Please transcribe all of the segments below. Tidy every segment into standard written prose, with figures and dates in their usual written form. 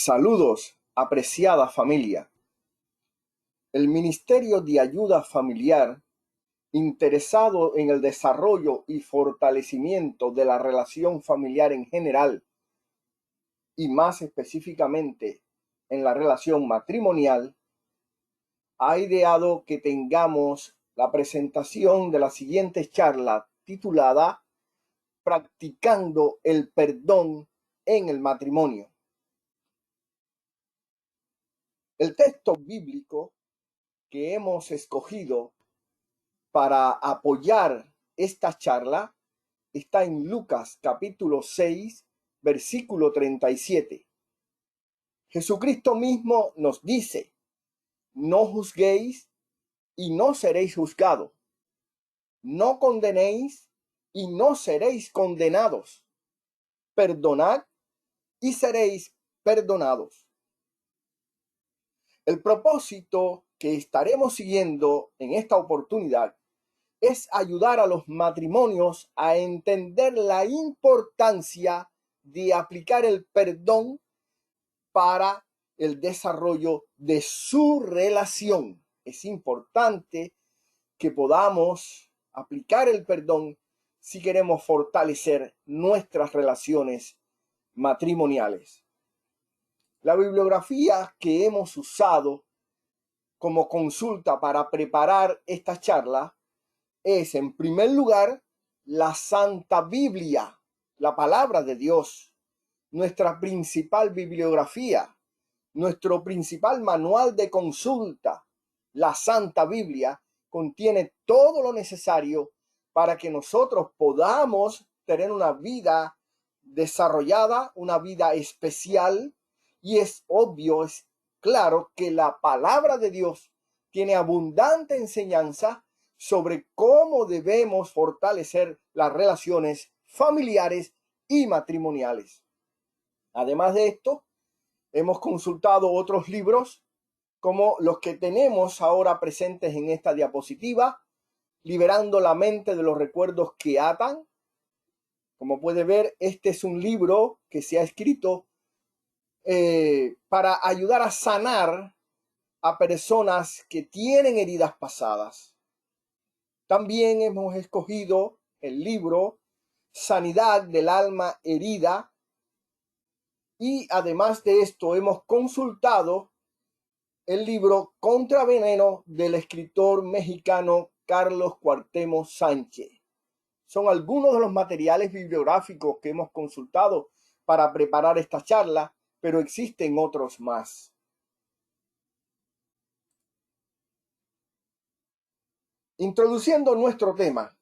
Saludos, apreciada familia. El Ministerio de Ayuda Familiar, interesado en el desarrollo y fortalecimiento de la relación familiar en general y más específicamente en la relación matrimonial, ha ideado que tengamos la presentación de la siguiente charla titulada Practicando el perdón en el matrimonio. El texto bíblico que hemos escogido para apoyar esta charla está en Lucas capítulo 6, versículo 37. Jesucristo mismo nos dice: no juzguéis y no seréis juzgados. No condenéis y no seréis condenados. Perdonad y seréis perdonados. El propósito que estaremos siguiendo en esta oportunidad es ayudar a los matrimonios a entender la importancia de aplicar el perdón para el desarrollo de su relación. Es importante que podamos aplicar el perdón si queremos fortalecer nuestras relaciones matrimoniales. La bibliografía que hemos usado como consulta para preparar esta charla es, en primer lugar, la Santa Biblia, la palabra de Dios, nuestra principal bibliografía, nuestro principal manual de consulta. La Santa Biblia contiene todo lo necesario para que nosotros podamos tener una vida desarrollada, una vida especial, y es obvio, es claro que la palabra de Dios tiene abundante enseñanza sobre cómo debemos fortalecer las relaciones familiares y matrimoniales. Además de esto, hemos consultado otros libros como los que tenemos ahora presentes en esta diapositiva: Liberando la mente de los recuerdos que atan. Como puede ver, este es un libro que se ha escrito para ayudar a sanar a personas que tienen heridas pasadas. También hemos escogido el libro Sanidad del alma herida, y además de esto hemos consultado el libro Contraveneno del escritor mexicano Carlos Cuauhtémoc Sánchez. Son algunos de los materiales bibliográficos que hemos consultado para preparar esta charla, pero existen otros más. Introduciendo nuestro tema,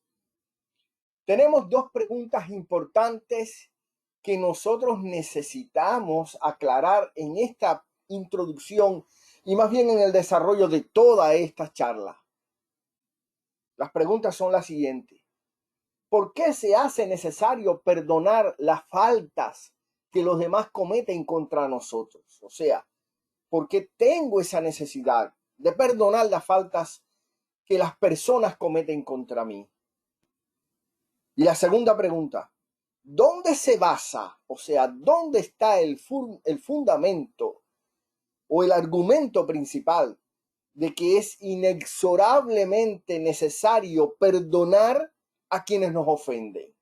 tenemos dos preguntas importantes que nosotros necesitamos aclarar en esta introducción y más bien en el desarrollo de toda esta charla. Las preguntas son las siguientes: ¿por qué se hace necesario perdonar las faltas que los demás cometen contra nosotros? O sea, ¿por qué tengo esa necesidad de perdonar las faltas que las personas cometen contra mí? Y la segunda pregunta: ¿dónde se basa? O sea, ¿dónde está el fundamento o el argumento principal de que es inexorablemente necesario perdonar a quienes nos ofenden?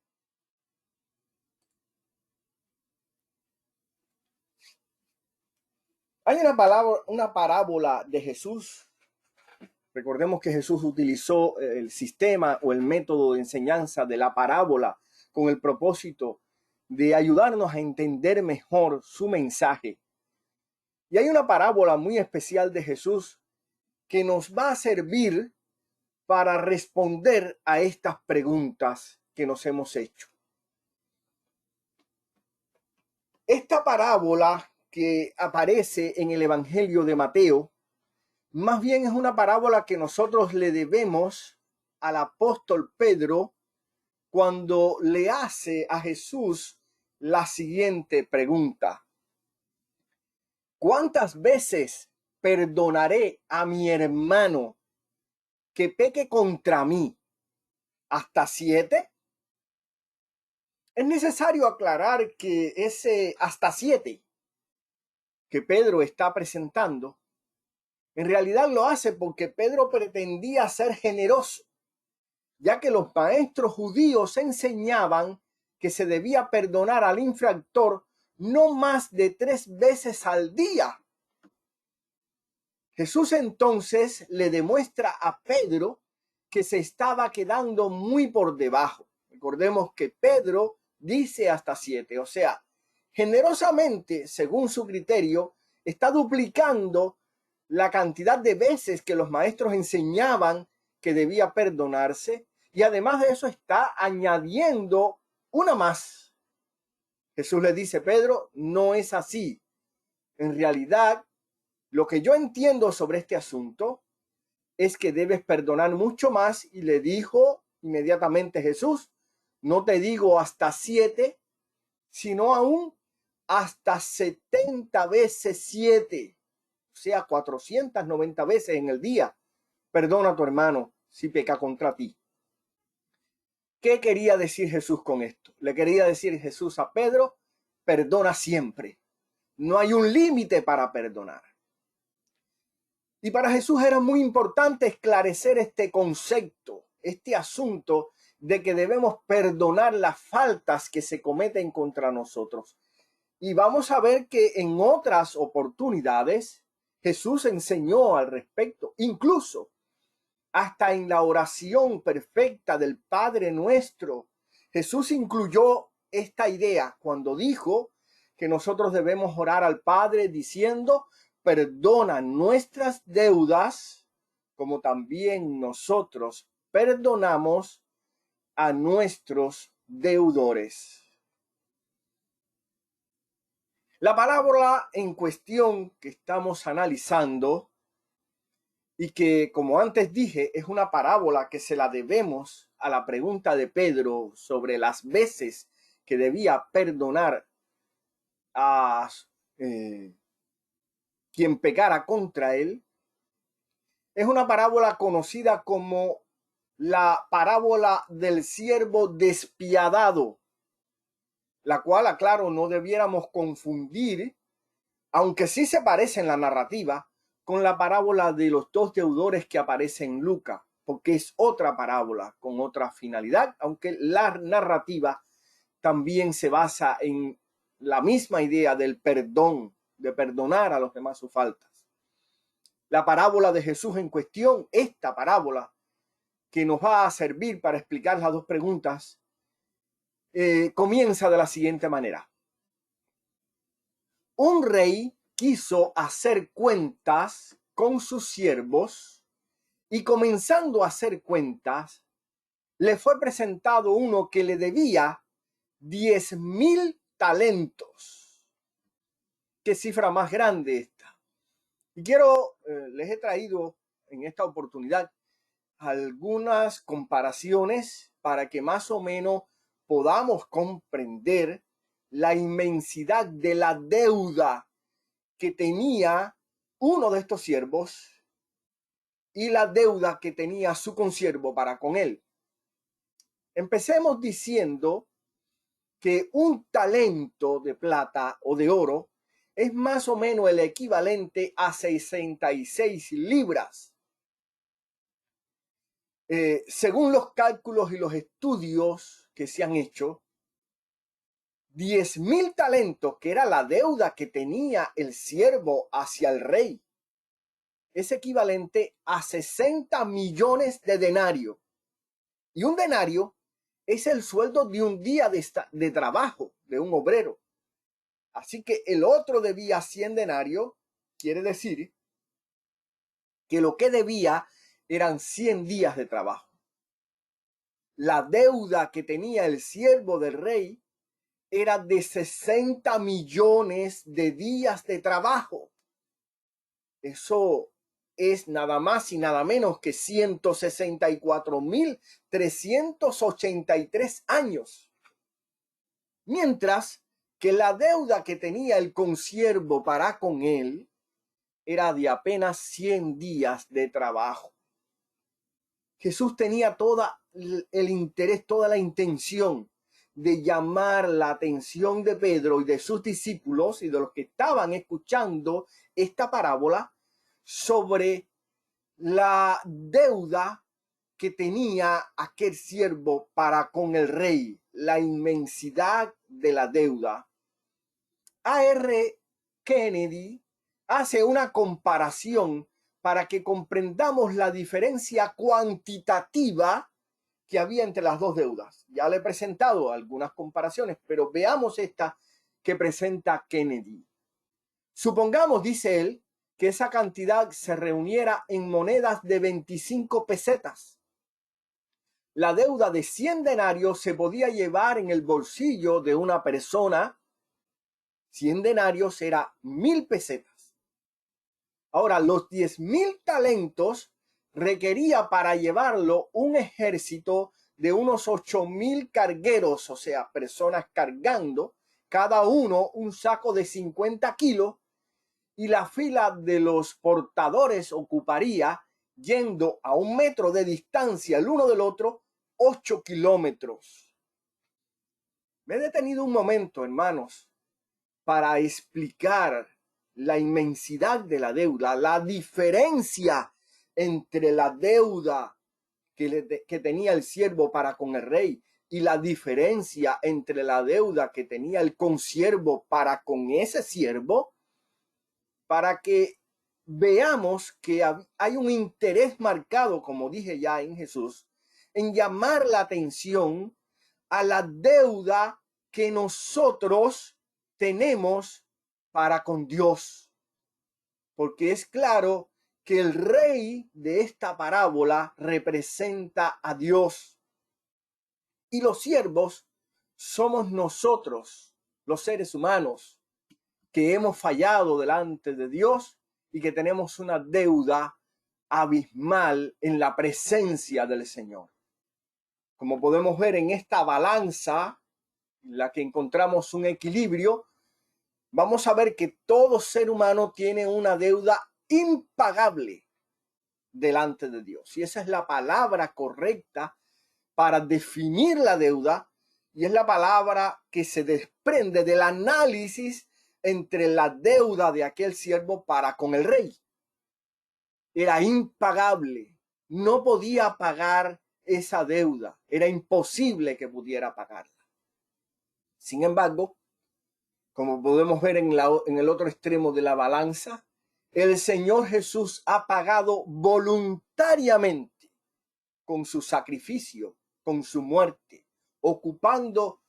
Hay una parábola de Jesús. Recordemos que Jesús utilizó el sistema o el método de enseñanza de la parábola con el propósito de ayudarnos a entender mejor su mensaje. Y hay una parábola muy especial de Jesús que nos va a servir para responder a estas preguntas que nos hemos hecho. Esta parábola que aparece en el Evangelio de Mateo, más bien es una parábola que nosotros le debemos al apóstol Pedro cuando le hace a Jesús la siguiente pregunta: ¿cuántas veces perdonaré a mi hermano que peque contra mí? ¿Hasta 7? Es necesario aclarar que ese hasta 7 que Pedro está presentando, en realidad lo hace porque Pedro pretendía ser generoso, ya que los maestros judíos enseñaban que se debía perdonar al infractor no más de 3 veces al día. Jesús entonces le demuestra a Pedro que se estaba quedando muy por debajo. Recordemos que Pedro dice hasta 7, o sea, generosamente, según su criterio, está duplicando la cantidad de veces que los maestros enseñaban que debía perdonarse, y además de eso está añadiendo una más. Jesús le dice, Pedro, no es así. En realidad, lo que yo entiendo sobre este asunto es que debes perdonar mucho más. Y le dijo inmediatamente Jesús, no te digo hasta 7, sino aún hasta 70 veces 7, o sea, 490 veces en el día. Perdona a tu hermano si peca contra ti. ¿Qué quería decir Jesús con esto? Le quería decir Jesús a Pedro, perdona siempre. No hay un límite para perdonar. Y para Jesús era muy importante esclarecer este concepto, este asunto de que debemos perdonar las faltas que se cometen contra nosotros. Y vamos a ver que en otras oportunidades Jesús enseñó al respecto, incluso hasta en la oración perfecta del Padre Nuestro. Jesús incluyó esta idea cuando dijo que nosotros debemos orar al Padre diciendo, perdona nuestras deudas, como también nosotros perdonamos a nuestros deudores. La parábola en cuestión que estamos analizando y que, como antes dije, es una parábola que se la debemos a la pregunta de Pedro sobre las veces que debía perdonar a quien pecara contra él. Es una parábola conocida como la parábola del siervo despiadado, la cual, aclaro, no debiéramos confundir, aunque sí se parece en la narrativa, con la parábola de los 2 deudores que aparece en Lucas, porque es otra parábola con otra finalidad, aunque la narrativa también se basa en la misma idea del perdón, de perdonar a los demás sus faltas. La parábola de Jesús en cuestión, esta parábola que nos va a servir para explicar las 2 preguntas, comienza de la siguiente manera. Un rey quiso hacer cuentas con sus siervos y, comenzando a hacer cuentas, le fue presentado uno que le debía 10,000 talentos. Qué cifra más grande esta. Y les he traído en esta oportunidad algunas comparaciones para que más o menos podamos comprender la inmensidad de la deuda que tenía uno de estos siervos y la deuda que tenía su consiervo para con él. Empecemos diciendo que un talento de plata o de oro es más o menos el equivalente a 66 libras. Según los cálculos y los estudios que se han hecho, 10,000 talentos, que era la deuda que tenía el siervo hacia el rey, es equivalente a 60 millones de denarios. Y un denario es el sueldo de un día de trabajo de un obrero. Así que el otro debía 100 denarios, quiere decir que lo que debía eran 100 días de trabajo. La deuda que tenía el siervo del rey era de 60 millones de días de trabajo. Eso es nada más y nada menos que 164,383 años. Mientras que la deuda que tenía el consiervo para con él era de apenas 100 días de trabajo. Jesús tenía todo el interés, toda la intención de llamar la atención de Pedro y de sus discípulos y de los que estaban escuchando esta parábola sobre la deuda que tenía aquel siervo para con el rey, la inmensidad de la deuda. A.R. Kennedy hace una comparación para que comprendamos la diferencia cuantitativa que había entre las dos deudas. Ya le he presentado algunas comparaciones, pero veamos esta que presenta Kennedy. Supongamos, dice él, que esa cantidad se reuniera en monedas de 25 pesetas. La deuda de 100 denarios se podía llevar en el bolsillo de una persona. 100 denarios era 1000 pesetas. Ahora, los 10,000 talentos requería para llevarlo un ejército de unos 8,000 cargueros, o sea, personas cargando, cada uno un saco de 50 kilos, y la fila de los portadores ocuparía, yendo a 1 metro de distancia el uno del otro, 8 kilómetros. Me he detenido un momento, hermanos, para explicar la inmensidad de la deuda, la diferencia entre la deuda que tenía el siervo para con el rey y la diferencia entre la deuda que tenía el consiervo para con ese siervo, para que veamos que hay un interés marcado, como dije ya en Jesús, en llamar la atención a la deuda que nosotros tenemos para con Dios. Porque es claro que el rey de esta parábola representa a Dios. Y los siervos somos nosotros, los seres humanos, que hemos fallado delante de Dios y que tenemos una deuda abismal en la presencia del Señor. Como podemos ver en esta balanza, en la que encontramos un equilibrio, vamos a ver que todo ser humano tiene una deuda impagable delante de Dios. Y esa es la palabra correcta para definir la deuda, y es la palabra que se desprende del análisis entre la deuda de aquel siervo para con el rey. Era impagable, no podía pagar esa deuda, era imposible que pudiera pagarla. Sin embargo, como podemos ver en el otro extremo de la balanza, el Señor Jesús ha pagado voluntariamente con su sacrificio, con su muerte, ocupando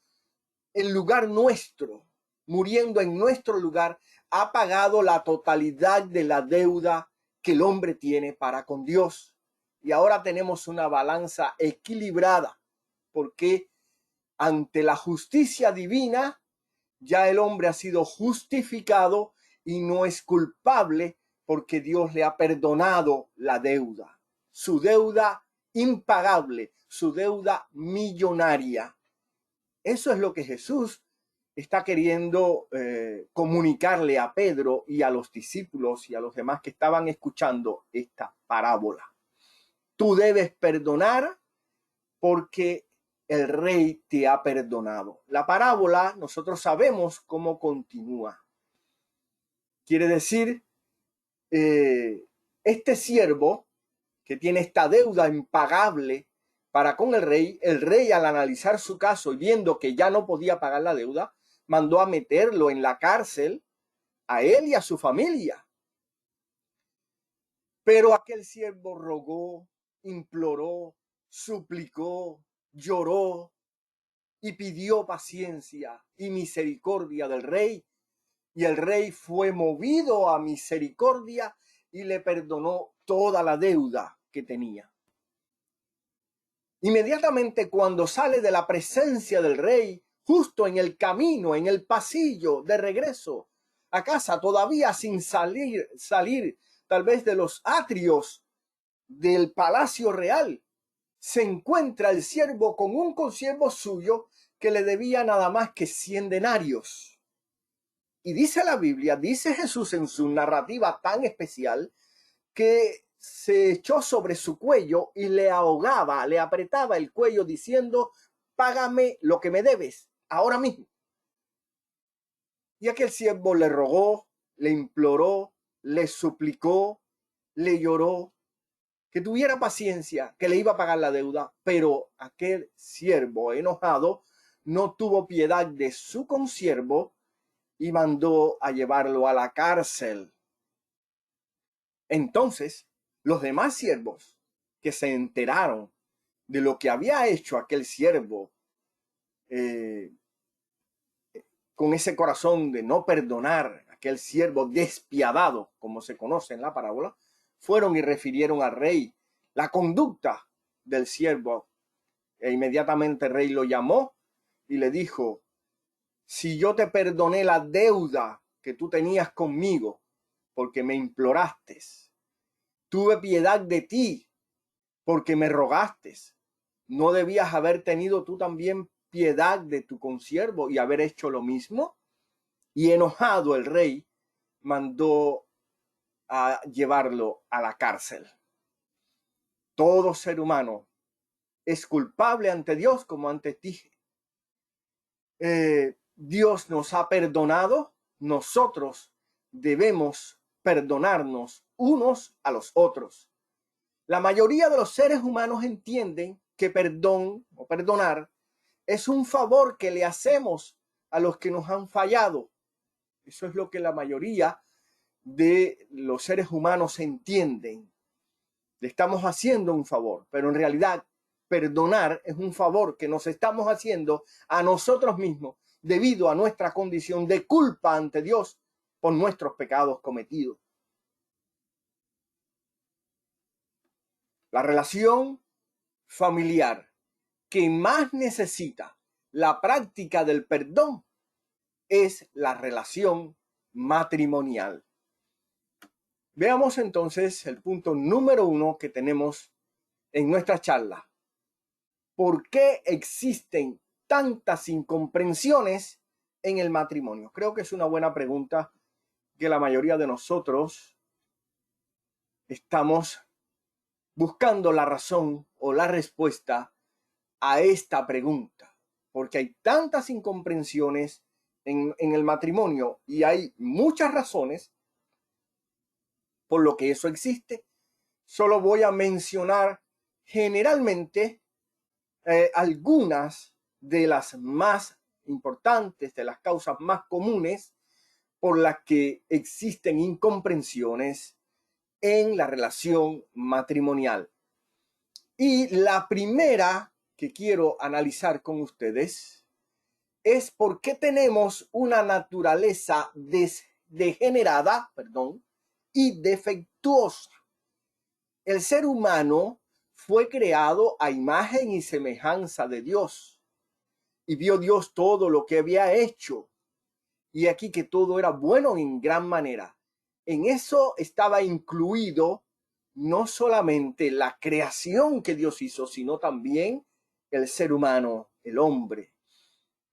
el lugar nuestro, muriendo en nuestro lugar, ha pagado la totalidad de la deuda que el hombre tiene para con Dios. Y ahora tenemos una balanza equilibrada, porque ante la justicia divina, ya el hombre ha sido justificado y no es culpable porque Dios le ha perdonado la deuda, su deuda impagable, su deuda millonaria. Eso es lo que Jesús está queriendo comunicarle a Pedro y a los discípulos y a los demás que estaban escuchando esta parábola. Tú debes perdonar porque el rey te ha perdonado. La parábola, nosotros sabemos cómo continúa. Quiere decir, este siervo que tiene esta deuda impagable para con el rey al analizar su caso y viendo que ya no podía pagar la deuda, mandó a meterlo en la cárcel a él y a su familia. Pero aquel siervo rogó, imploró, suplicó, lloró y pidió paciencia y misericordia del rey, y el rey fue movido a misericordia y le perdonó toda la deuda que tenía. Inmediatamente cuando sale de la presencia del rey, justo en el camino, en el pasillo de regreso a casa, todavía sin salir tal vez de los atrios del palacio real, se encuentra el siervo con un consiervo suyo que le debía nada más que 100 denarios. Y dice la Biblia, dice Jesús en su narrativa tan especial, que se echó sobre su cuello y le ahogaba, le apretaba el cuello diciendo: págame lo que me debes ahora mismo. Y aquel siervo le rogó, le imploró, le suplicó, le lloró, que tuviera paciencia, que le iba a pagar la deuda, pero aquel siervo enojado no tuvo piedad de su consiervo y mandó a llevarlo a la cárcel. Entonces, los demás siervos que se enteraron de lo que había hecho aquel siervo, con ese corazón de no perdonar, aquel siervo despiadado, como se conoce en la parábola, fueron y refirieron al rey la conducta del siervo. E inmediatamente el rey lo llamó y le dijo: si yo te perdoné la deuda que tú tenías conmigo, porque me imploraste, tuve piedad de ti, porque me rogaste, ¿no debías haber tenido tú también piedad de tu consiervo y haber hecho lo mismo? Y enojado el rey mandó a llevarlo a la cárcel. Todo ser humano es culpable ante Dios, como antes dije. Dios nos ha perdonado, nosotros debemos perdonarnos unos a los otros. La mayoría de los seres humanos entienden que perdón o perdonar es un favor que le hacemos a los que nos han fallado. Eso es lo que la mayoría de los seres humanos entienden. Le estamos haciendo un favor, pero en realidad perdonar es un favor que nos estamos haciendo a nosotros mismos debido a nuestra condición de culpa ante Dios por nuestros pecados cometidos. La relación familiar que más necesita la práctica del perdón es la relación matrimonial. Veamos entonces el punto número 1 que tenemos en nuestra charla. ¿Por qué existen tantas incomprensiones en el matrimonio? Creo que es una buena pregunta que la mayoría de nosotros estamos buscando la razón o la respuesta a esta pregunta, porque hay tantas incomprensiones en el matrimonio y hay muchas razones por lo que eso existe. Solo voy a mencionar generalmente algunas de las más importantes, de las causas más comunes por las que existen incomprensiones en la relación matrimonial. Y la primera que quiero analizar con ustedes es por qué tenemos una naturaleza degenerada, y defectuosa. El ser humano fue creado a imagen y semejanza de Dios, y vio Dios todo lo que había hecho, y aquí que todo era bueno en gran manera. En eso estaba incluido no solamente la creación que Dios hizo, sino también el ser humano, el hombre.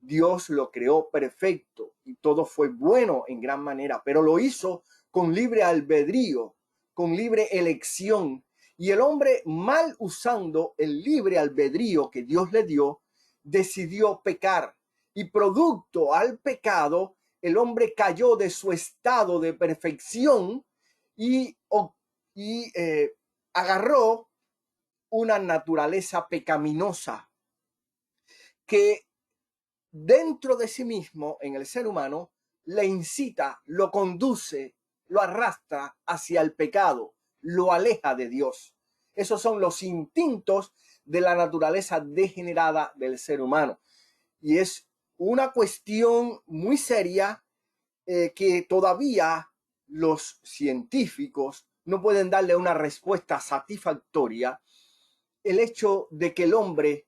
Dios lo creó perfecto y todo fue bueno en gran manera, pero lo hizo con libre albedrío, con libre elección. Y el hombre, mal usando el libre albedrío que Dios le dio, decidió pecar. Y producto al pecado, el hombre cayó de su estado de perfección y agarró una naturaleza pecaminosa que dentro de sí mismo, en el ser humano, le incita, lo conduce, lo arrastra hacia el pecado, lo aleja de Dios. Esos son los instintos de la naturaleza degenerada del ser humano. Y es una cuestión muy seria que todavía los científicos no pueden darle una respuesta satisfactoria. El hecho de que el hombre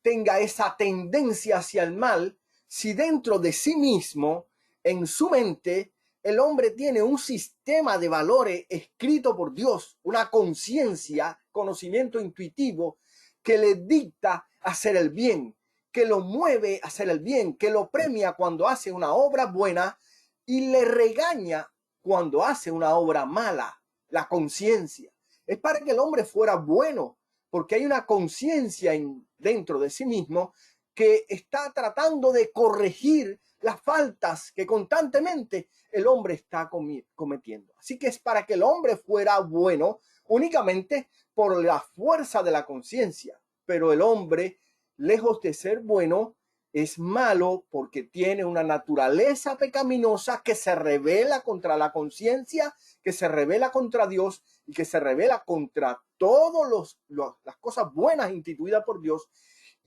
tenga esa tendencia hacia el mal, si dentro de sí mismo, en su mente, el hombre tiene un sistema de valores escrito por Dios, una conciencia, conocimiento intuitivo que le dicta hacer el bien, que lo mueve a hacer el bien, que lo premia cuando hace una obra buena y le regaña cuando hace una obra mala. La conciencia es para que el hombre fuera bueno, porque hay una conciencia dentro de sí mismo que está tratando de corregir las faltas que constantemente el hombre está cometiendo. Así que es para que el hombre fuera bueno únicamente por la fuerza de la conciencia, pero el hombre, lejos de ser bueno, es malo porque tiene una naturaleza pecaminosa que se revela contra la conciencia, que se revela contra Dios y que se revela contra todas las cosas buenas instituidas por Dios,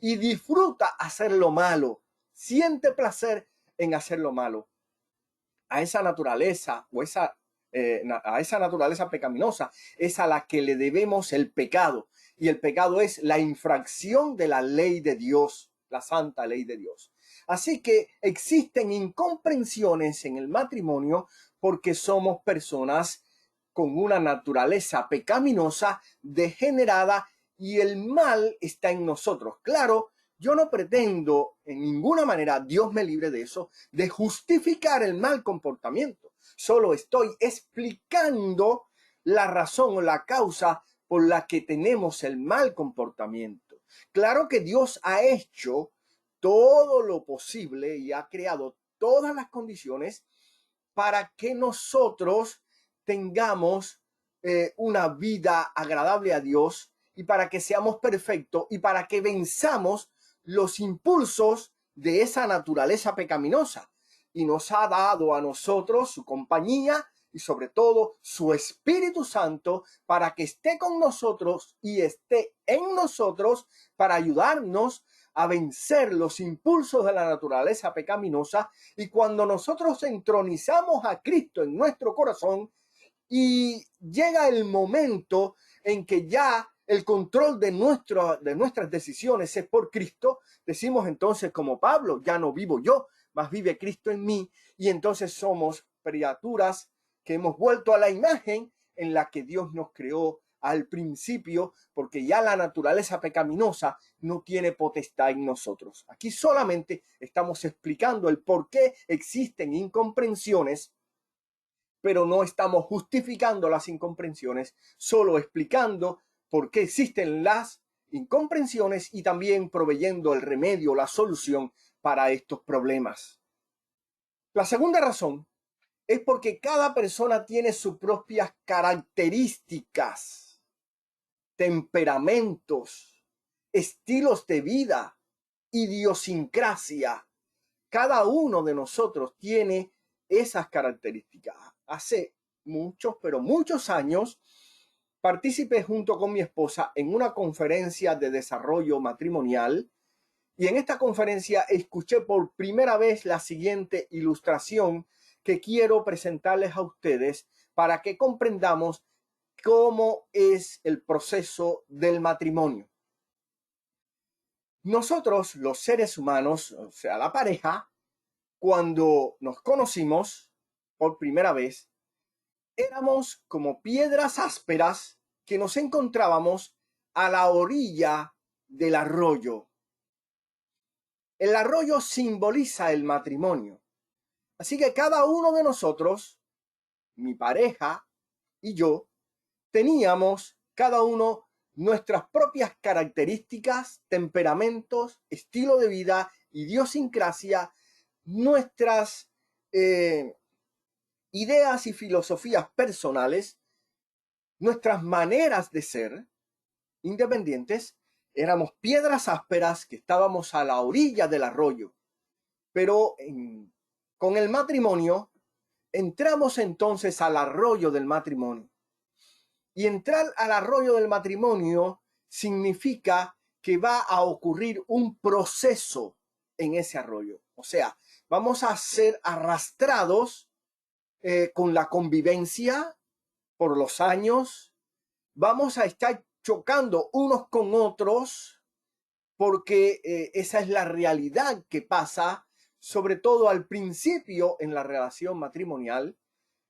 y disfruta hacer lo malo, siente placer en hacer lo malo. A esa naturaleza a esa naturaleza pecaminosa es a la que le debemos el pecado, y el pecado es la infracción de la ley de Dios, la santa ley de Dios. Así que existen incomprensiones en el matrimonio porque somos personas con una naturaleza pecaminosa degenerada y el mal está en nosotros. Claro, yo no pretendo en ninguna manera, Dios me libre de eso, de justificar el mal comportamiento. Solo estoy explicando la razón o la causa por la que tenemos el mal comportamiento. Claro que Dios ha hecho todo lo posible y ha creado todas las condiciones para que nosotros tengamos una vida agradable a Dios y para que seamos perfectos y para que venzamos los impulsos de esa naturaleza pecaminosa. Y nos ha dado a nosotros su compañía y sobre todo su Espíritu Santo para que esté con nosotros y esté en nosotros para ayudarnos a vencer los impulsos de la naturaleza pecaminosa. Y cuando nosotros entronizamos a Cristo en nuestro corazón y llega el momento en que ya el control de nuestras decisiones es por Cristo, decimos entonces como Pablo, ya no vivo yo, mas vive Cristo en mí, y entonces somos criaturas que hemos vuelto a la imagen en la que Dios nos creó al principio, porque ya la naturaleza pecaminosa no tiene potestad en nosotros. Aquí solamente estamos explicando el por qué existen incomprensiones, pero no estamos justificando las incomprensiones, solo explicando por qué existen las incomprensiones y también proveyendo el remedio, la solución para estos problemas. La segunda razón es porque cada persona tiene sus propias características, temperamentos, estilos de vida, idiosincrasia. Cada uno de nosotros tiene esas características. Hace muchos, pero muchos años, participé junto con mi esposa en una conferencia de desarrollo matrimonial, y en esta conferencia escuché por primera vez la siguiente ilustración que quiero presentarles a ustedes para que comprendamos cómo es el proceso del matrimonio. Nosotros, los seres humanos, o sea, la pareja, cuando nos conocimos por primera vez, éramos como piedras ásperas que nos encontrábamos a la orilla del arroyo. El arroyo simboliza el matrimonio. Así que cada uno de nosotros, mi pareja y yo, teníamos cada uno nuestras propias características, temperamentos, estilo de vida, idiosincrasia, nuestras ideas y filosofías personales, nuestras maneras de ser independientes. Éramos piedras ásperas que estábamos a la orilla del arroyo. Pero con el matrimonio, entramos entonces al arroyo del matrimonio. Y entrar al arroyo del matrimonio significa que va a ocurrir un proceso en ese arroyo. O sea, vamos a ser arrastrados con la convivencia por los años. Vamos a estar chocando unos con otros porque esa es la realidad que pasa, sobre todo al principio en la relación matrimonial.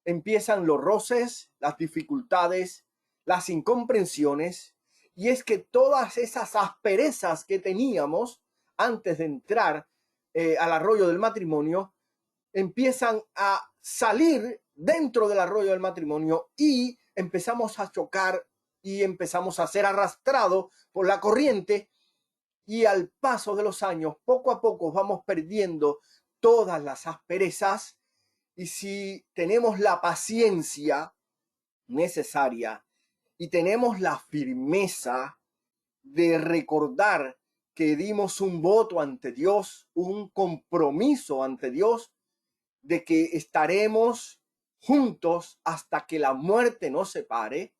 Empiezan los roces, las dificultades, las incomprensiones, y es que todas esas asperezas que teníamos antes de entrar al arroyo del matrimonio empiezan a salir dentro del arroyo del matrimonio y empezamos a chocar y empezamos a ser arrastrados por la corriente, y al paso de los años, poco a poco vamos perdiendo todas las asperezas, y si tenemos la paciencia necesaria y tenemos la firmeza de recordar que dimos un voto ante Dios, un compromiso ante Dios, de que estaremos juntos hasta que la muerte nos separe,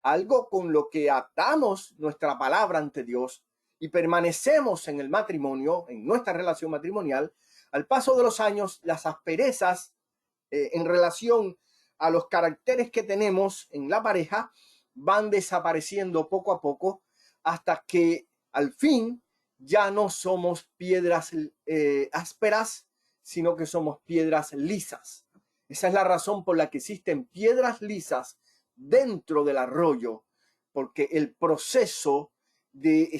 algo con lo que atamos nuestra palabra ante Dios y permanecemos en el matrimonio, en nuestra relación matrimonial. Al paso de los años, las asperezas en relación a los caracteres que tenemos en la pareja van desapareciendo poco a poco, hasta que al fin ya no somos piedras ásperas, sino que somos piedras lisas. Esa es la razón por la que existen piedras lisas dentro del arroyo, porque el proceso de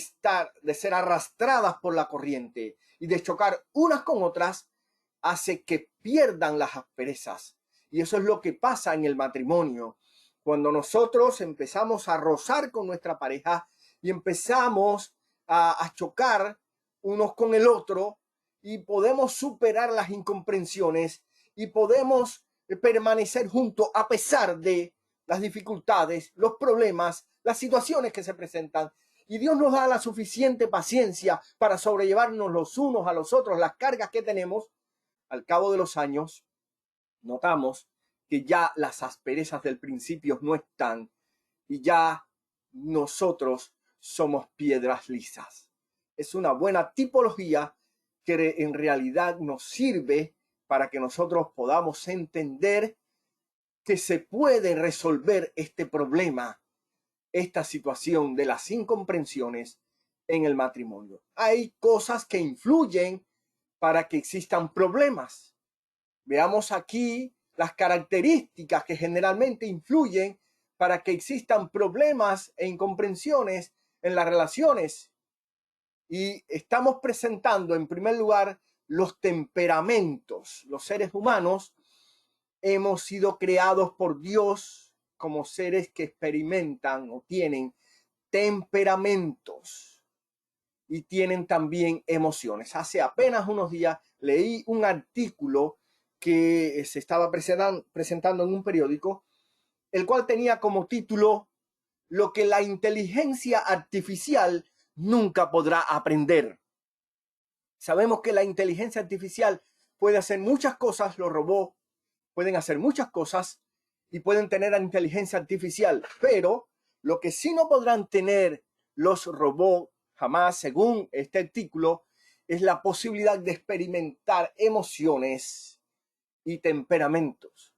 ser arrastradas por la corriente y de chocar unas con otras hace que pierdan las asperezas. Y eso es lo que pasa en el matrimonio. Cuando nosotros empezamos a rozar con nuestra pareja y empezamos a chocar unos con el otro, y podemos superar las incomprensiones y podemos permanecer juntos a pesar de las dificultades, los problemas, las situaciones que se presentan. Y Dios nos da la suficiente paciencia para sobrellevarnos los unos a los otros las cargas que tenemos. Al cabo de los años, notamos que ya las asperezas del principio no están y ya nosotros somos piedras lisas. Es una buena tipología que en realidad nos sirve para que nosotros podamos entender que se puede resolver este problema, esta situación de las incomprensiones en el matrimonio. Hay cosas que influyen para que existan problemas. Veamos aquí las características que generalmente influyen para que existan problemas e incomprensiones en las relaciones. Y estamos presentando en primer lugar los temperamentos. Los seres humanos hemos sido creados por Dios como seres que experimentan o tienen temperamentos y tienen también emociones. Hace apenas unos días leí un artículo que se estaba presentando en un periódico, el cual tenía como título "Lo que la inteligencia artificial nunca podrá aprender". Sabemos que la inteligencia artificial puede hacer muchas cosas, los robots pueden hacer muchas cosas y pueden tener inteligencia artificial, pero lo que sí no podrán tener los robots jamás, según este artículo, es la posibilidad de experimentar emociones y temperamentos.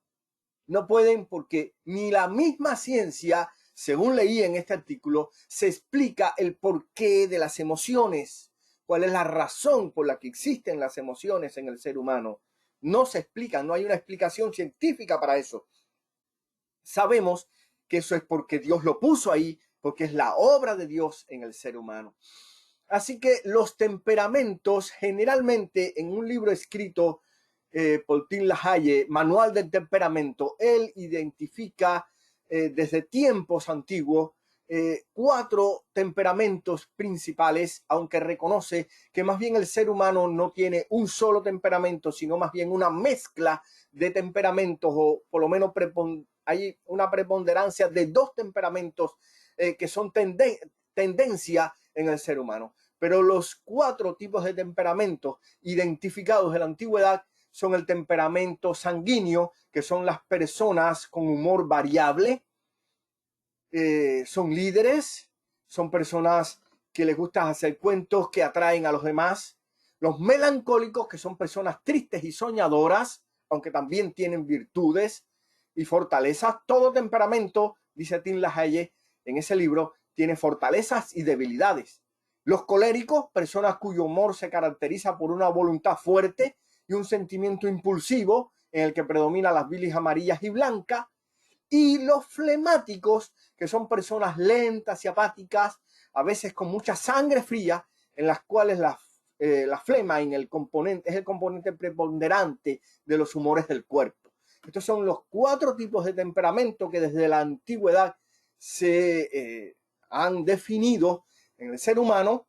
No pueden, porque ni la misma ciencia, según leí en este artículo, se explica el porqué de las emociones, cuál es la razón por la que existen las emociones en el ser humano. No se explica, no hay una explicación científica para eso. Sabemos que eso es porque Dios lo puso ahí, porque es la obra de Dios en el ser humano. Así que los temperamentos, generalmente en un libro escrito por Tim LaHaye, Manual del Temperamento, él identifica desde tiempos antiguos 4 temperamentos principales, aunque reconoce que más bien el ser humano no tiene un solo temperamento, sino más bien una mezcla de temperamentos, o por lo menos hay una preponderancia de 2 temperamentos que son tendencia en el ser humano. Pero los 4 tipos de temperamentos identificados en la antigüedad son el temperamento sanguíneo, que son las personas con humor variable, son líderes, son personas que les gusta hacer cuentos que atraen a los demás. Los melancólicos, que son personas tristes y soñadoras, aunque también tienen virtudes y fortalezas. Todo temperamento, dice Tim LaHaye en ese libro, tiene fortalezas y debilidades. Los coléricos, personas cuyo humor se caracteriza por una voluntad fuerte y un sentimiento impulsivo en el que predominan las bilis amarillas y blancas. Y los flemáticos, que son personas lentas y apáticas, a veces con mucha sangre fría, en las cuales la flema es el componente preponderante de los humores del cuerpo. Estos son los 4 tipos de temperamento que desde la antigüedad se han definido en el ser humano.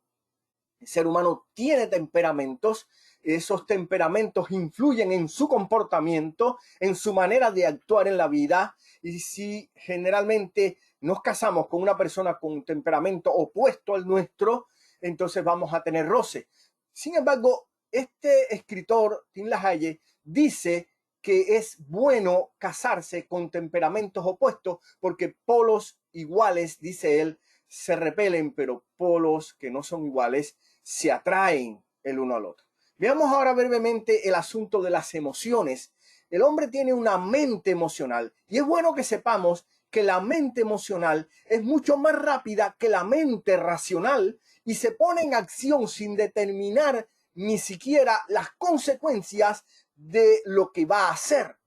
El ser humano tiene temperamentos, esos temperamentos influyen en su comportamiento, en su manera de actuar en la vida, y si generalmente nos casamos con una persona con un temperamento opuesto al nuestro, entonces vamos a tener roce. Sin embargo, este escritor, Tim LaHaye, dice que es bueno casarse con temperamentos opuestos porque polos iguales, dice él, se repelen, pero polos que no son iguales se atraen el uno al otro. Veamos ahora brevemente el asunto de las emociones. El hombre tiene una mente emocional y es bueno que sepamos que la mente emocional es mucho más rápida que la mente racional y se pone en acción sin determinar ni siquiera las consecuencias de lo que va a hacer,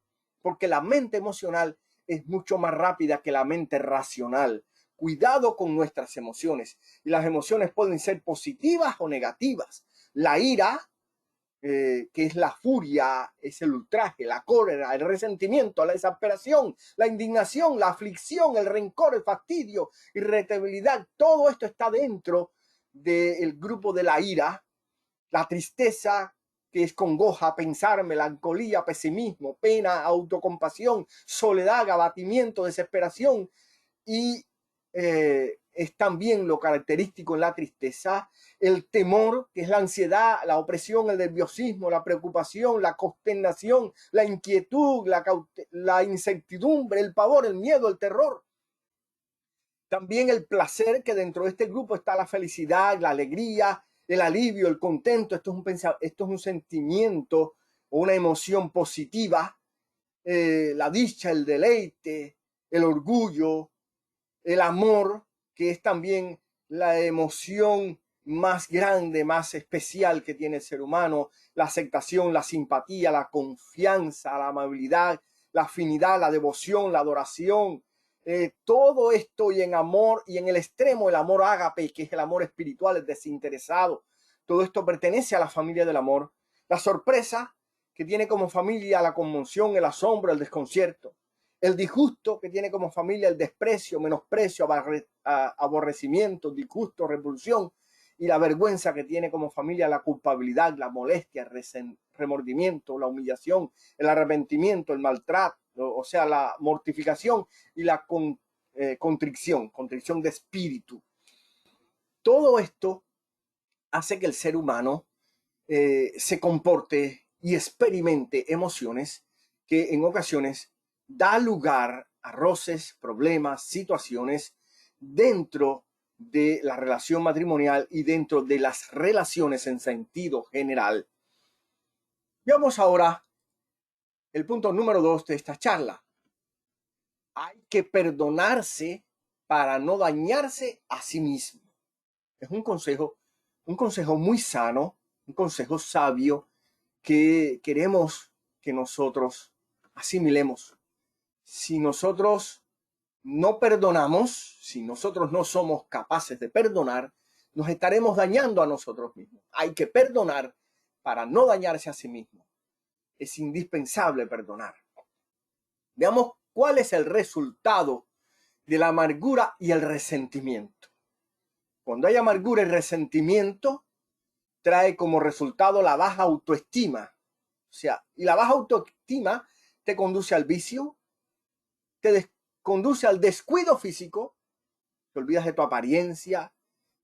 porque la mente emocional es mucho más rápida que la mente racional. Cuidado con nuestras emociones. Y las emociones pueden ser positivas o negativas. La ira, que es la furia, es el ultraje, la cólera, el resentimiento, la desesperación, la indignación, la aflicción, el rencor, el fastidio, irritabilidad. Todo esto está dentro del grupo de la ira. La tristeza, que es congoja, pensar, melancolía, pesimismo, pena, autocompasión, soledad, abatimiento, desesperación. Y es también lo característico en la tristeza, el temor, que es la ansiedad, la opresión, el nerviosismo, la preocupación, la consternación, la inquietud, la incertidumbre, el pavor, el miedo, el terror. También el placer, que dentro de este grupo está la felicidad, la alegría, el alivio, el contento. Esto es un sentimiento o una emoción positiva. La dicha, el deleite, el orgullo, el amor, que es también la emoción más grande, más especial que tiene el ser humano, la aceptación, la simpatía, la confianza, la amabilidad, la afinidad, la devoción, la adoración, todo esto, y en amor, y en el extremo el amor ágape, que es el amor espiritual, el desinteresado. Todo esto pertenece a la familia del amor. La sorpresa, que tiene como familia la conmoción, el asombro, el desconcierto. El disgusto, que tiene como familia el desprecio, menosprecio, aborrecimiento, disgusto, repulsión. Y la vergüenza, que tiene como familia la culpabilidad, la molestia, el remordimiento, la humillación, el arrepentimiento, el maltrato, o sea, la mortificación y la contrición de espíritu. Todo esto hace que el ser humano se comporte y experimente emociones que en ocasiones da lugar a roces, problemas, situaciones dentro de la relación matrimonial y dentro de las relaciones en sentido general. Veamos ahora el punto número 2 de esta charla. Hay que perdonarse para no dañarse a sí mismo. Es un consejo muy sano, un consejo sabio que queremos que nosotros asimilemos. Si nosotros no perdonamos, si nosotros no somos capaces de perdonar, nos estaremos dañando a nosotros mismos. Hay que perdonar para no dañarse a sí mismo. Es indispensable perdonar. Veamos cuál es el resultado de la amargura y el resentimiento. Cuando hay amargura y resentimiento, trae como resultado la baja autoestima. O sea, y la baja autoestima te conduce al vicio, te conduce al descuido físico, te olvidas de tu apariencia,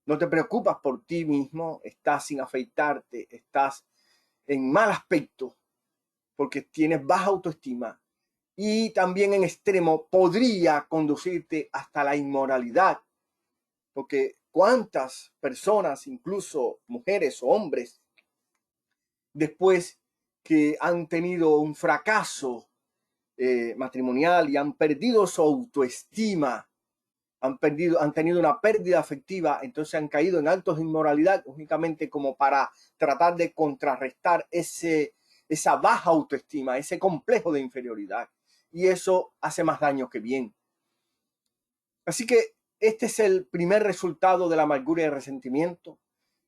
no te preocupas por ti mismo, estás sin afeitarte, estás en mal aspecto porque tienes baja autoestima. Y también en extremo podría conducirte hasta la inmoralidad, porque cuántas personas, incluso mujeres o hombres, después que han tenido un fracaso matrimonial y han perdido su autoestima, han tenido una pérdida afectiva, entonces han caído en actos de inmoralidad únicamente como para tratar de contrarrestar esa baja autoestima, ese complejo de inferioridad. Y eso hace más daño que bien. Así que este es el primer resultado de la amargura y el resentimiento.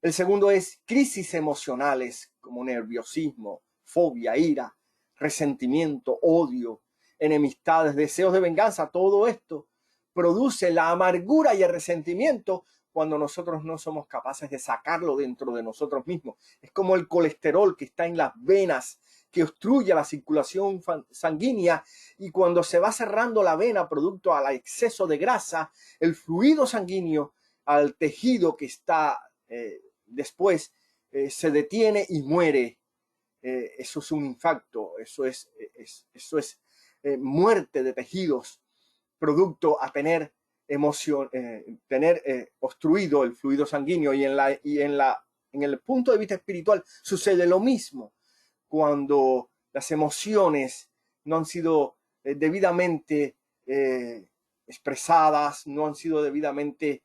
El segundo es crisis emocionales como nerviosismo, fobia, ira, resentimiento, odio, enemistades, deseos de venganza. Todo esto produce la amargura y el resentimiento cuando nosotros no somos capaces de sacarlo dentro de nosotros mismos. Es como el colesterol que está en las venas, que obstruye la circulación sanguínea, y cuando se va cerrando la vena producto al exceso de grasa, el fluido sanguíneo al tejido que está después se detiene y muere. Eso es un infarto, eso es muerte de tejidos producto a tener emoción, tener obstruido el fluido sanguíneo. En el punto de vista espiritual sucede lo mismo. Cuando las emociones no han sido debidamente expresadas, no han sido debidamente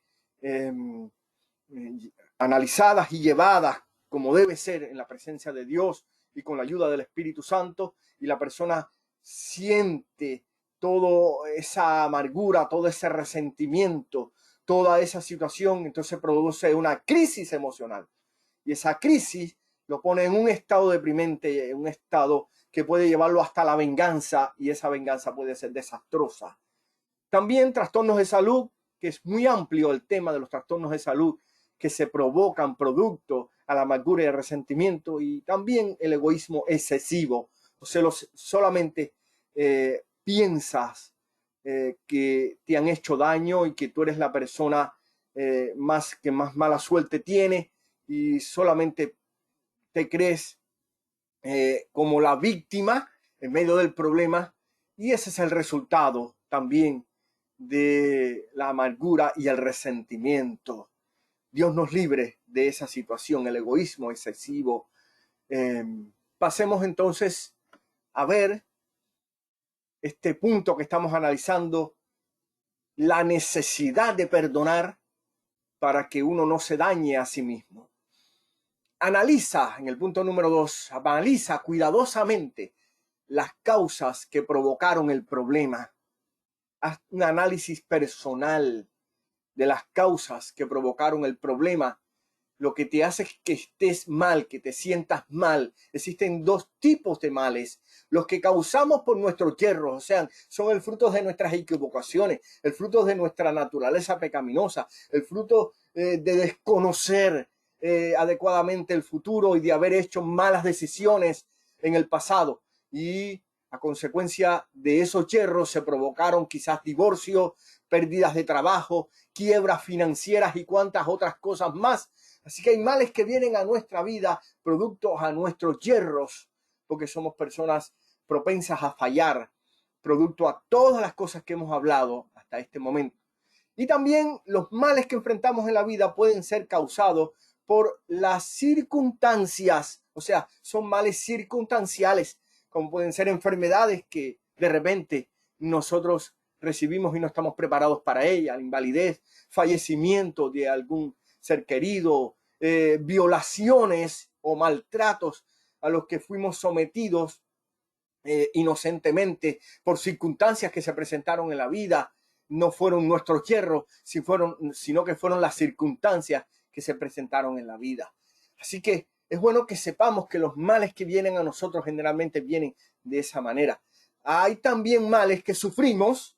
analizadas y llevadas como debe ser en la presencia de Dios y con la ayuda del Espíritu Santo, y la persona siente toda esa amargura, todo ese resentimiento, toda esa situación, entonces produce una crisis emocional. Y esa crisis lo pone en un estado deprimente, en un estado que puede llevarlo hasta la venganza, y esa venganza puede ser desastrosa. También trastornos de salud, que es muy amplio el tema de los trastornos de salud que se provocan producto a la amargura y el resentimiento, y también el egoísmo excesivo. O sea, solamente piensas que te han hecho daño y que tú eres la persona más mala suerte tiene, y solamente te crees como la víctima en medio del problema, y ese es el resultado también de la amargura y el resentimiento. Dios nos libre de esa situación, el egoísmo excesivo. Pasemos entonces a ver este punto que estamos analizando, la necesidad de perdonar para que uno no se dañe a sí mismo. Analiza, en el punto número 2, analiza cuidadosamente las causas que provocaron el problema. Haz un análisis personal de las causas que provocaron el problema. Lo que te hace que estés mal, que te sientas mal. Existen dos tipos de males: los que causamos por nuestros yerros, o sea, son el fruto de nuestras equivocaciones, el fruto de nuestra naturaleza pecaminosa, el fruto de desconocer adecuadamente el futuro y de haber hecho malas decisiones en el pasado, y a consecuencia de esos yerros se provocaron quizás divorcios, pérdidas de trabajo, quiebras financieras y cuantas otras cosas más. Así que hay males que vienen a nuestra vida producto a nuestros yerros, porque somos personas propensas a fallar, producto a todas las cosas que hemos hablado hasta este momento. Y también los males que enfrentamos en la vida pueden ser causados por las circunstancias, o sea, son males circunstanciales, como pueden ser enfermedades que de repente nosotros recibimos y no estamos preparados para ella, la invalidez, fallecimiento de algún ser querido, violaciones o maltratos a los que fuimos sometidos inocentemente por circunstancias que se presentaron en la vida. No fueron nuestros yerros, sino que fueron las circunstancias que se presentaron en la vida. Así que es bueno que sepamos que los males que vienen a nosotros generalmente vienen de esa manera. Hay también males que sufrimos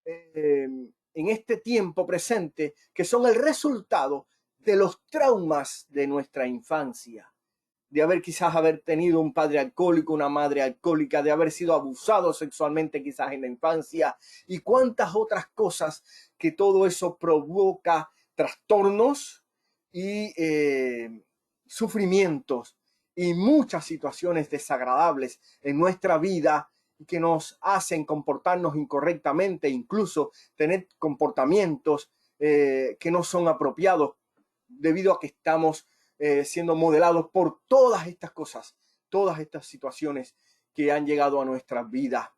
en este tiempo presente, que son el resultado de los traumas de nuestra infancia, de quizás haber tenido un padre alcohólico, una madre alcohólica, de haber sido abusado sexualmente quizás en la infancia, y cuántas otras cosas, que todo eso provoca trastornos y sufrimientos y muchas situaciones desagradables en nuestra vida, y que nos hacen comportarnos incorrectamente, incluso tener comportamientos que no son apropiados, debido a que estamos siendo modelados por todas estas cosas, todas estas situaciones que han llegado a nuestras vidas.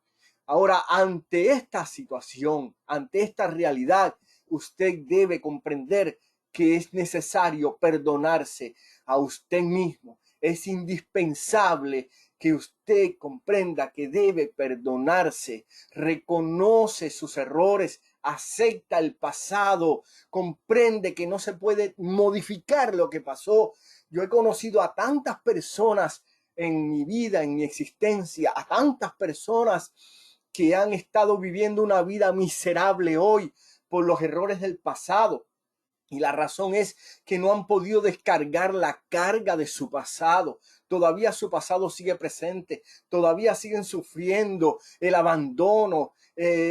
Ahora, ante esta situación, ante esta realidad, usted debe comprender que es necesario perdonarse a usted mismo. Es indispensable que usted comprenda que debe perdonarse, reconoce sus errores, acepta el pasado, comprende que no se puede modificar lo que pasó. Yo he conocido a tantas personas en mi vida, en mi existencia, a tantas personas que han estado viviendo una vida miserable hoy por los errores del pasado. Y la razón es que no han podido descargar la carga de su pasado. Todavía su pasado sigue presente. Todavía siguen sufriendo el abandono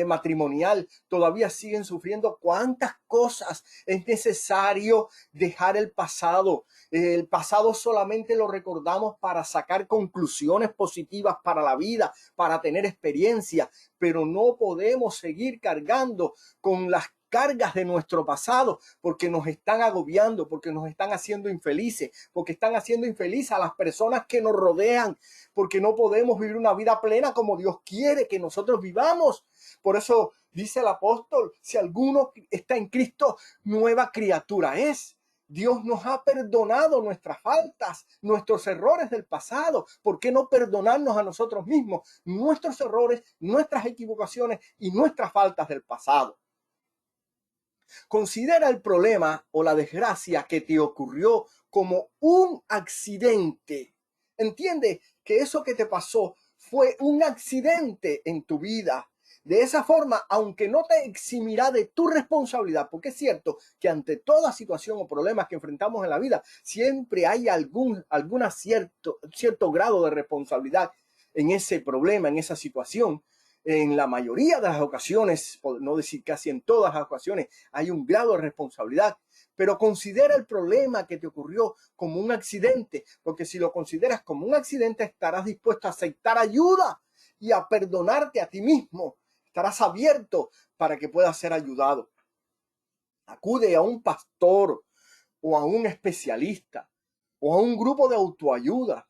matrimonial. Todavía siguen sufriendo cuántas cosas es necesario dejar el pasado. El pasado solamente lo recordamos para sacar conclusiones positivas para la vida, para tener experiencia, pero no podemos seguir cargando con las cargas de nuestro pasado, porque nos están agobiando, porque nos están haciendo infelices, porque están haciendo infelices a las personas que nos rodean, porque no podemos vivir una vida plena como Dios quiere que nosotros vivamos. Por eso dice el apóstol, si alguno está en Cristo, nueva criatura es. Dios nos ha perdonado nuestras faltas, nuestros errores del pasado. ¿Por qué no perdonarnos a nosotros mismos nuestros errores, nuestras equivocaciones y nuestras faltas del pasado? Considera el problema o la desgracia que te ocurrió como un accidente. Entiende que eso que te pasó fue un accidente en tu vida. De esa forma, aunque no te eximirá de tu responsabilidad, porque es cierto que ante toda situación o problemas que enfrentamos en la vida, siempre hay cierto grado de responsabilidad en ese problema, en esa situación. En la mayoría de las ocasiones, por no decir casi en todas las ocasiones, hay un grado de responsabilidad, pero considera el problema que te ocurrió como un accidente, porque si lo consideras como un accidente, estarás dispuesto a aceptar ayuda y a perdonarte a ti mismo. Estarás abierto para que puedas ser ayudado. Acude a un pastor o a un especialista o a un grupo de autoayuda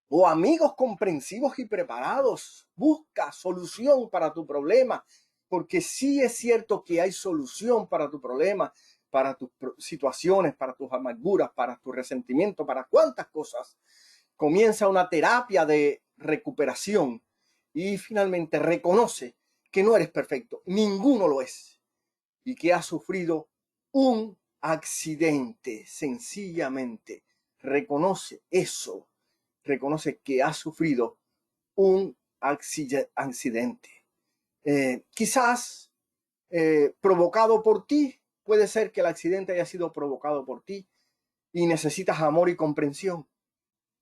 o amigos comprensivos y preparados. Busca solución para tu problema, porque sí es cierto que hay solución para tu problema, para tus situaciones, para tus amarguras, para tu resentimiento, para cuántas cosas. Comienza una terapia de recuperación y finalmente reconoce que no eres perfecto, ninguno lo es, y que has sufrido un accidente. Sencillamente reconoce eso. Reconoce que has sufrido un accidente. Quizás provocado por ti. Puede ser que el accidente haya sido provocado por ti y necesitas amor y comprensión,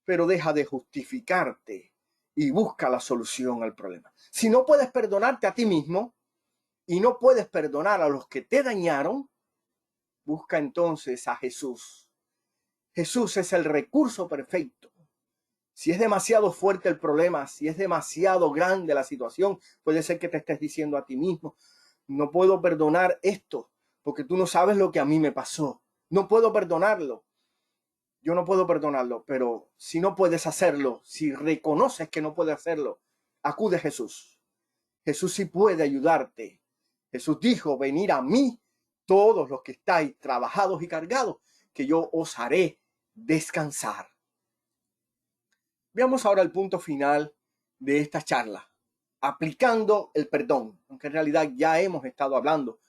pero deja de justificarte y busca la solución al problema. Si no puedes perdonarte a ti mismo y no puedes perdonar a los que te dañaron, busca entonces a Jesús. Jesús es el recurso perfecto. Si es demasiado fuerte el problema, si es demasiado grande la situación, puede ser que te estés diciendo a ti mismo, no puedo perdonar esto, porque tú no sabes lo que a mí me pasó. No puedo perdonarlo. Yo no puedo perdonarlo, pero si no puedes hacerlo, si reconoces que no puedes hacerlo, acude a Jesús. Jesús sí puede ayudarte. Jesús dijo, venid a mí todos los que estáis trabajados y cargados, que yo os haré descansar. Veamos ahora el punto final de esta charla, aplicando el perdón, aunque en realidad ya hemos estado hablando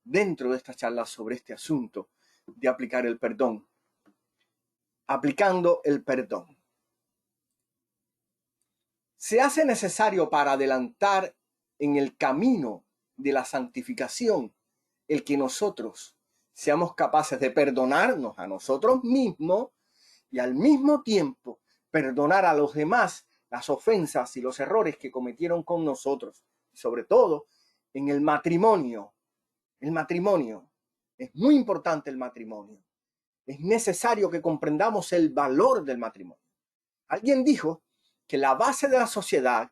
dentro de esta charla sobre este asunto de aplicar el perdón. Aplicando el perdón. Se hace necesario para adelantar en el camino de la santificación el que nosotros seamos capaces de perdonarnos a nosotros mismos y al mismo tiempo perdonar a los demás las ofensas y los errores que cometieron con nosotros. Sobre todo en el matrimonio. El matrimonio. Es muy importante el matrimonio. Es necesario que comprendamos el valor del matrimonio. Alguien dijo que la base de la sociedad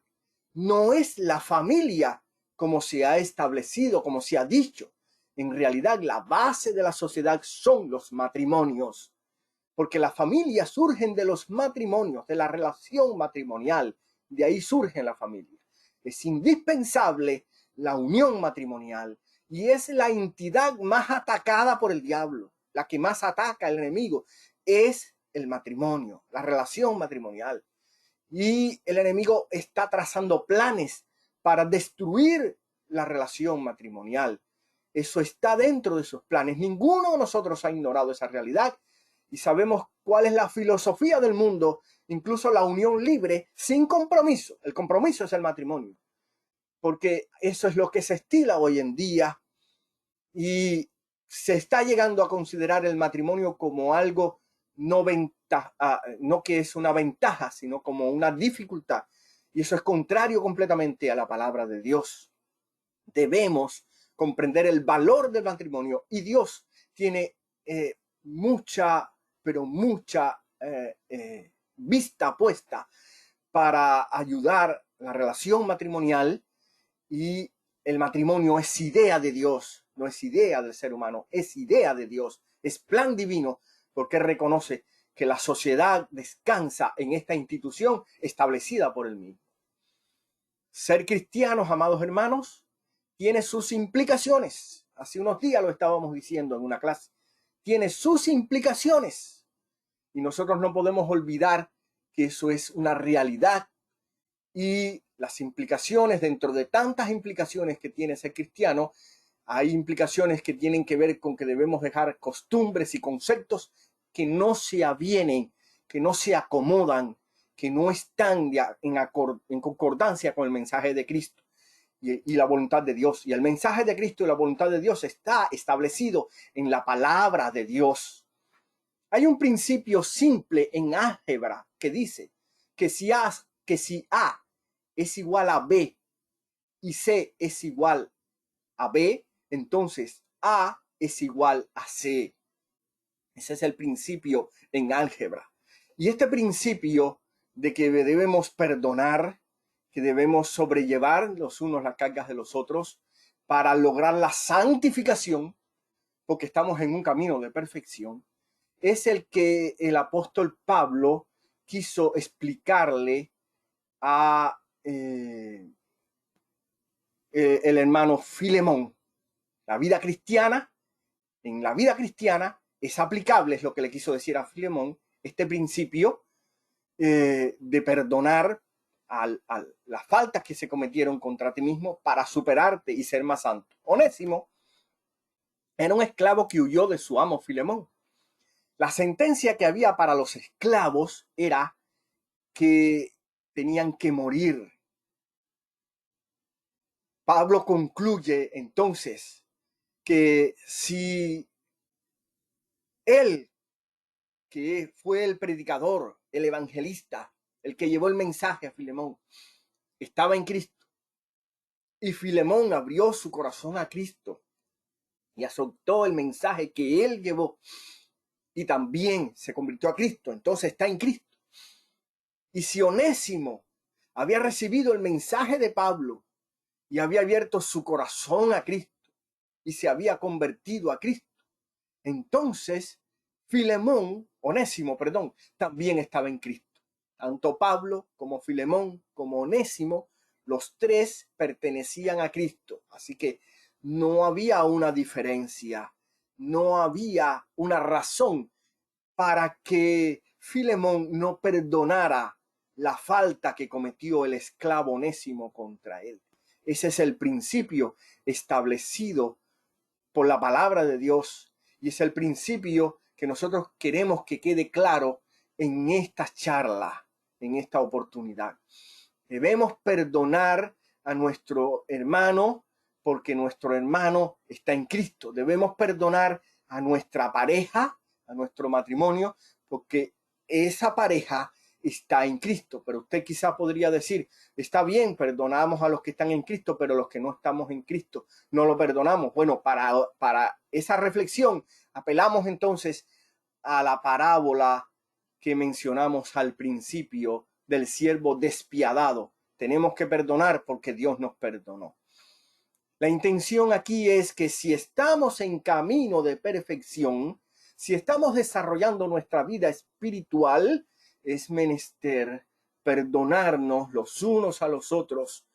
no es la familia como se ha establecido, como se ha dicho. En realidad, la base de la sociedad son los matrimonios, porque las familias surgen de los matrimonios, de la relación matrimonial. De ahí surge la familia. Es indispensable la unión matrimonial y es la entidad más atacada por el diablo. La que más ataca al enemigo es el matrimonio, la relación matrimonial. Y el enemigo está trazando planes para destruir la relación matrimonial. Eso está dentro de sus planes. Ninguno de nosotros ha ignorado esa realidad y sabemos cuál es la filosofía del mundo, incluso la unión libre sin compromiso. El compromiso es el matrimonio. porque eso es lo que se estila hoy en día y se está llegando a considerar el matrimonio como algo no que es una ventaja, sino como una dificultad. Y eso es contrario completamente a la palabra de Dios. Debemos comprender el valor del matrimonio y Dios tiene mucha, pero mucha vista puesta para ayudar la relación matrimonial, y el matrimonio es idea de Dios, no es idea del ser humano, es idea de Dios, es plan divino, porque reconoce que la sociedad descansa en esta institución establecida por él mismo. Ser cristianos, amados hermanos, tiene sus implicaciones. Hace unos días lo estábamos diciendo en una clase. Tiene sus implicaciones. Y nosotros no podemos olvidar que eso es una realidad. Y las implicaciones, dentro de tantas implicaciones que tiene ser cristiano, hay implicaciones que tienen que ver con que debemos dejar costumbres y conceptos que no se avienen, que no se acomodan, que no están en concordancia con el mensaje de Cristo y la voluntad de Dios. Y el mensaje de Cristo y la voluntad de Dios está establecido en la palabra de Dios. Hay un principio simple en álgebra que dice que si A es igual a B y C es igual a B, entonces A es igual a C. Ese es el principio en álgebra. Y este principio de que debemos perdonar, que debemos sobrellevar los unos las cargas de los otros para lograr la santificación, porque estamos en un camino de perfección, es el que el apóstol Pablo quiso explicarle a el hermano Filemón. En la vida cristiana es aplicable, es lo que le quiso decir a Filemón, este principio de perdonar las faltas que se cometieron contra ti mismo para superarte y ser más santo. Onésimo era un esclavo que huyó de su amo Filemón. La sentencia que había para los esclavos era que tenían que morir. Pablo concluye entonces que si él, que fue el predicador, el evangelista, el que llevó el mensaje a Filemón, estaba en Cristo, y Filemón abrió su corazón a Cristo y aceptó el mensaje que él llevó y también se convirtió a Cristo, entonces está en Cristo. Y si Onésimo había recibido el mensaje de Pablo y había abierto su corazón a Cristo y se había convertido a Cristo, entonces Onésimo, también estaba en Cristo. Tanto Pablo como Filemón como Onésimo, los tres pertenecían a Cristo. Así que no había una diferencia, no había una razón para que Filemón no perdonara la falta que cometió el esclavo Onésimo contra él. Ese es el principio establecido por la palabra de Dios y es el principio que nosotros queremos que quede claro en esta charla, en esta oportunidad. Debemos perdonar a nuestro hermano porque nuestro hermano está en Cristo. Debemos perdonar a nuestra pareja, a nuestro matrimonio, porque esa pareja está en Cristo. Pero usted quizá podría decir, está bien, perdonamos a los que están en Cristo, pero los que no estamos en Cristo no lo perdonamos. Bueno, para esa reflexión apelamos entonces a la parábola que mencionamos al principio del siervo despiadado. Tenemos que perdonar porque Dios nos perdonó. La intención aquí es que si estamos en camino de perfección, si estamos desarrollando nuestra vida espiritual, es menester perdonarnos los unos a los otros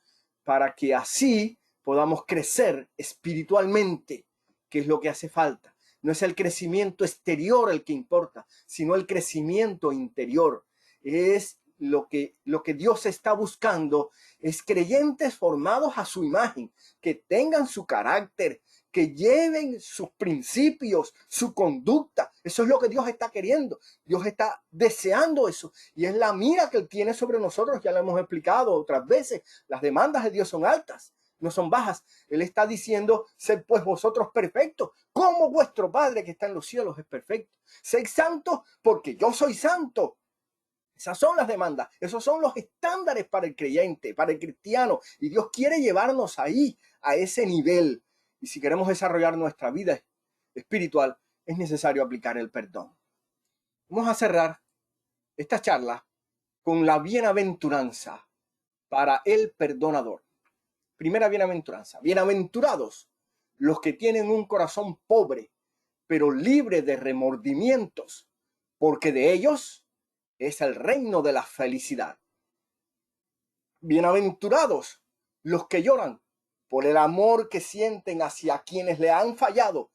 para que así podamos crecer espiritualmente, que es lo que hace falta. No es el crecimiento exterior el que importa, sino el crecimiento interior. Es lo que Dios está buscando, es creyentes formados a su imagen, que tengan su carácter, que lleven sus principios, su conducta. Eso es lo que Dios está queriendo. Dios está deseando eso. Y es la mira que Él tiene sobre nosotros. Ya lo hemos explicado otras veces. Las demandas de Dios son altas, no son bajas. Él está diciendo, sed pues vosotros perfectos, como vuestro Padre que está en los cielos es perfecto. Sed santos porque yo soy santo. Esas son las demandas, esos son los estándares para el creyente, para el cristiano. Y Dios quiere llevarnos ahí, a ese nivel. Y si queremos desarrollar nuestra vida espiritual, es necesario aplicar el perdón. Vamos a cerrar esta charla con la bienaventuranza para el perdonador. Primera bienaventuranza. Bienaventurados los que tienen un corazón pobre, pero libre de remordimientos, porque de ellos es el reino de la felicidad. Bienaventurados los que lloran por el amor que sienten hacia quienes le han fallado,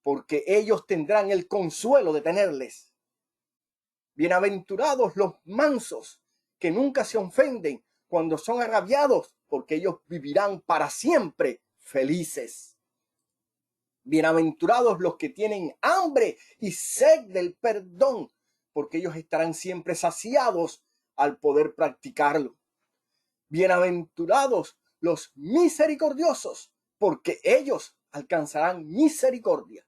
porque ellos tendrán el consuelo de tenerles. Bienaventurados los mansos, que nunca se ofenden cuando son agraviados, porque ellos vivirán para siempre felices. Bienaventurados los que tienen hambre y sed del perdón, porque ellos estarán siempre saciados al poder practicarlo. Bienaventurados los misericordiosos, porque ellos alcanzarán misericordia.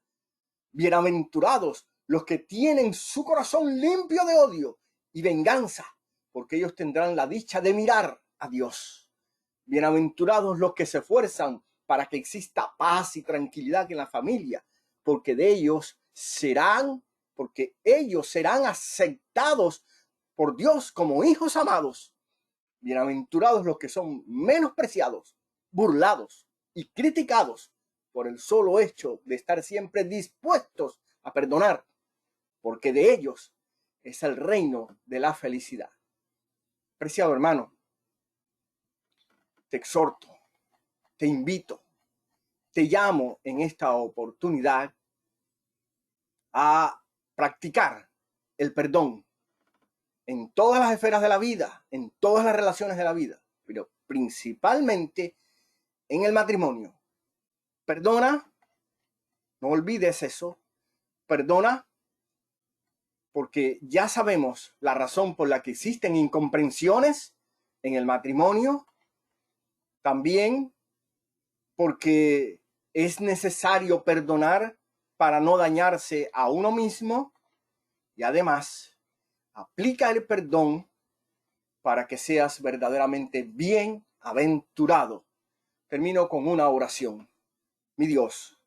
Bienaventurados los que tienen su corazón limpio de odio y venganza, porque ellos tendrán la dicha de mirar a Dios. Bienaventurados los que se esfuerzan para que exista paz y tranquilidad en la familia, porque ellos serán aceptados por Dios como hijos amados. Bienaventurados los que son menospreciados, burlados y criticados por el solo hecho de estar siempre dispuestos a perdonar, porque de ellos es el reino de la felicidad. Preciado hermano, te exhorto, te invito, te llamo en esta oportunidad a practicar el perdón en todas las esferas de la vida, en todas las relaciones de la vida, pero principalmente en el matrimonio. Perdona, no olvides eso, perdona, porque ya sabemos la razón por la que existen incomprensiones en el matrimonio, también porque es necesario perdonar para no dañarse a uno mismo, y además aplica el perdón para que seas verdaderamente bienaventurado. Termino con una oración. Mi Dios,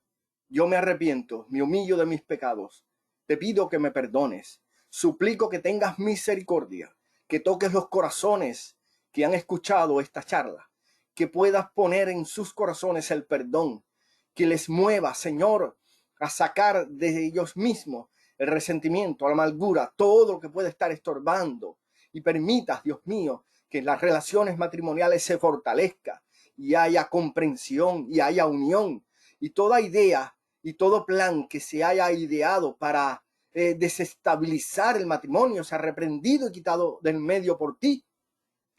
yo me arrepiento, me humillo de mis pecados. Te pido que me perdones. Suplico que tengas misericordia, que toques los corazones que han escuchado esta charla, que puedas poner en sus corazones el perdón, que les mueva, Señor, a sacar de ellos mismos el resentimiento, la amargura, todo lo que puede estar estorbando, y permitas, Dios mío, que las relaciones matrimoniales se fortalezcan y haya comprensión y haya unión, y toda idea y todo plan que se haya ideado para desestabilizar el matrimonio sea reprendido y quitado del medio por ti.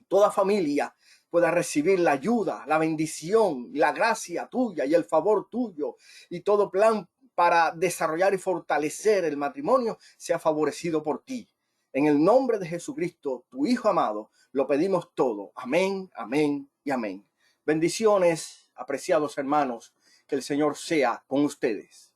Toda familia pueda recibir la ayuda, la bendición, la gracia tuya y el favor tuyo, y todo plan para desarrollar y fortalecer el matrimonio sea favorecido por ti. En el nombre de Jesucristo, tu Hijo amado, lo pedimos todo. Amén, amén y amén. Bendiciones, apreciados hermanos, que el Señor sea con ustedes.